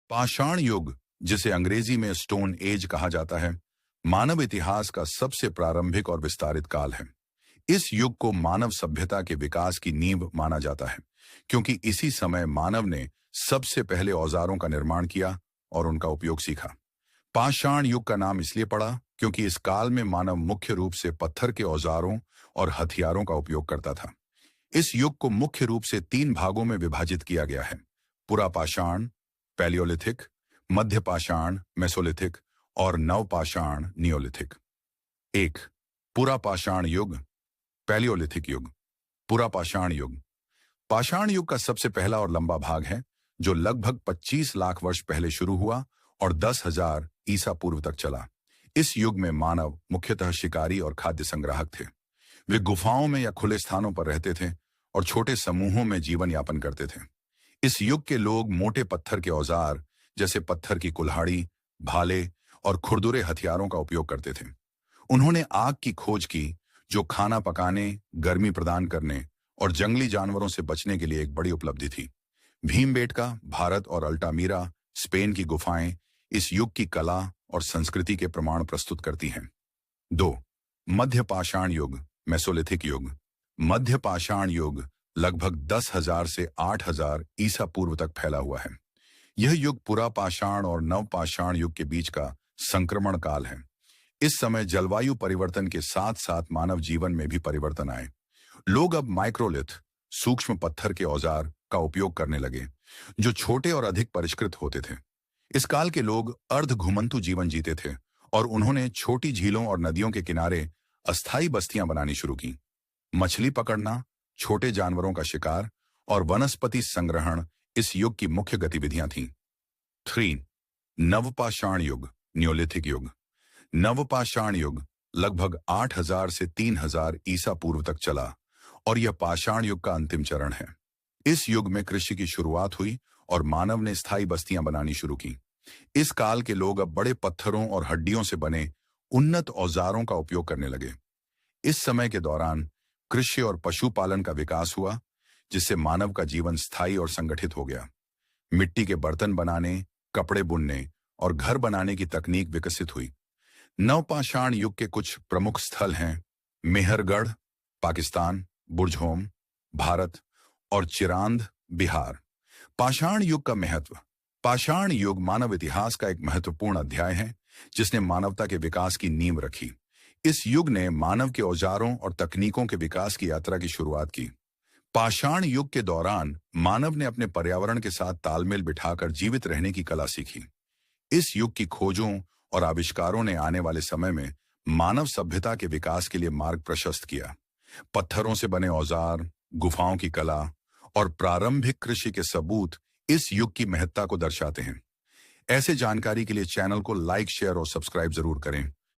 पाषाण युग, जिसे अंग्रेजी में स्टोन एज कहा जाता है, मानव इतिहास का सबसे प्रारंभिक और विस्तारित काल है। इस युग को मानव सभ्यता के विकास की नींव माना जाता है, क्योंकि इसी समय मानव ने सबसे पहले औजारों का निर्माण किया और उनका उपयोग सीखा। पाषाण युग का नाम इसलिए पड़ा क्योंकि इस काल में मानव मुख्य रूप से पत्थर के औजारों और हथियारों का उपयोग करता था। इस युग को मुख्य रूप से 3 भागों में विभाजित किया गया है: पुरापाषाण, पैलियोलिथिक, मध्य पाषाण, मेसोलिथिक और नवपाषाण, नियोलिथिक। 1. पुरापाषाण युग, पैलियोलिथिक युग। पुरापाषाण युग पाषाण युग का सबसे पहला और लंबा भाग है, जो लगभग 25 लाख वर्ष पहले शुरू हुआ और 10,000 ईसा पूर्व तक चला। इस युग में मानव मुख्यतः शिकारी और खाद्य संग्राहक थे। वे गुफाओं में या खुले स्थानों पर रहते थे और छोटे समूहों में जीवन यापन करते थे। इस युग के लोग मोटे पत्थर के औजार जैसे पत्थर की कुल्हाड़ी, भाले और खुरदुरे हथियारों का उपयोग करते थे। उन्होंने आग की खोज की, जो खाना पकाने, गर्मी प्रदान करने और जंगली जानवरों से बचने के लिए एक बड़ी उपलब्धि थी। भीमबेटका, भारत और अल्टामीरा, स्पेन की गुफाएं इस युग की कला और संस्कृति के प्रमाण प्रस्तुत करती हैं। 2. मध्य पाषाण युग, मेसोलिथिक युग। मध्य पाषाण युग लगभग 10,000 से 8,000 ईसा पूर्व तक फैला हुआ है। यह युग पुरापाषाण और नवपाषाण युग के बीच का संक्रमण काल है। इस समय जलवायु परिवर्तन के साथ साथ मानव जीवन में भी परिवर्तन आए। लोग अब माइक्रोलिथ, सूक्ष्म पत्थर के औजार का उपयोग करने लगे, जो छोटे और अधिक परिष्कृत होते थे। इस काल के लोग अर्ध घुमंतु जीवन जीते थे और उन्होंने छोटी झीलों और नदियों के किनारे अस्थायी बस्तियां बनानी शुरू की। मछली पकड़ना, छोटे जानवरों का शिकार और वनस्पति संग्रहण इस युग की मुख्य गतिविधियां थीं। 3. नवपाषाण युग, नियोलिथिक युग। नवपाषाण युग लगभग 8,000 से 3,000 ईसा पूर्व तक चला और यह पाषाण युग का अंतिम चरण है। इस युग में कृषि की शुरुआत हुई और मानव ने स्थायी बस्तियां बनानी शुरू की। इस काल के लोग अब बड़े पत्थरों और हड्डियों से बने उन्नत औजारों का उपयोग करने लगे। इस समय के दौरान कृषि और पशुपालन का विकास हुआ, जिससे मानव का जीवन स्थायी और संगठित हो गया। मिट्टी के बर्तन बनाने, कपड़े बुनने और घर बनाने की तकनीक विकसित हुई। नवपाषाण युग के कुछ प्रमुख स्थल हैं मेहरगढ़, पाकिस्तान, बुरझोम, भारत और चिरांद, बिहार। पाषाण युग का महत्व। पाषाण युग मानव इतिहास का एक महत्वपूर्ण अध्याय है, जिसने मानवता के विकास की नींव रखी। इस युग ने मानव के औजारों और तकनीकों के विकास की यात्रा की शुरुआत की। पाषाण युग के दौरान मानव ने अपने पर्यावरण के साथ तालमेल बिठाकर जीवित रहने की कला सीखी। इस युग की खोजों और आविष्कारों ने आने वाले समय में मानव सभ्यता के विकास के लिए मार्ग प्रशस्त किया। पत्थरों से बने औजार, गुफाओं की कला और प्रारंभिक कृषि के सबूत इस युग की महत्ता को दर्शाते हैं। ऐसे जानकारी के लिए चैनल को लाइक, शेयर और सब्सक्राइब जरूर करें।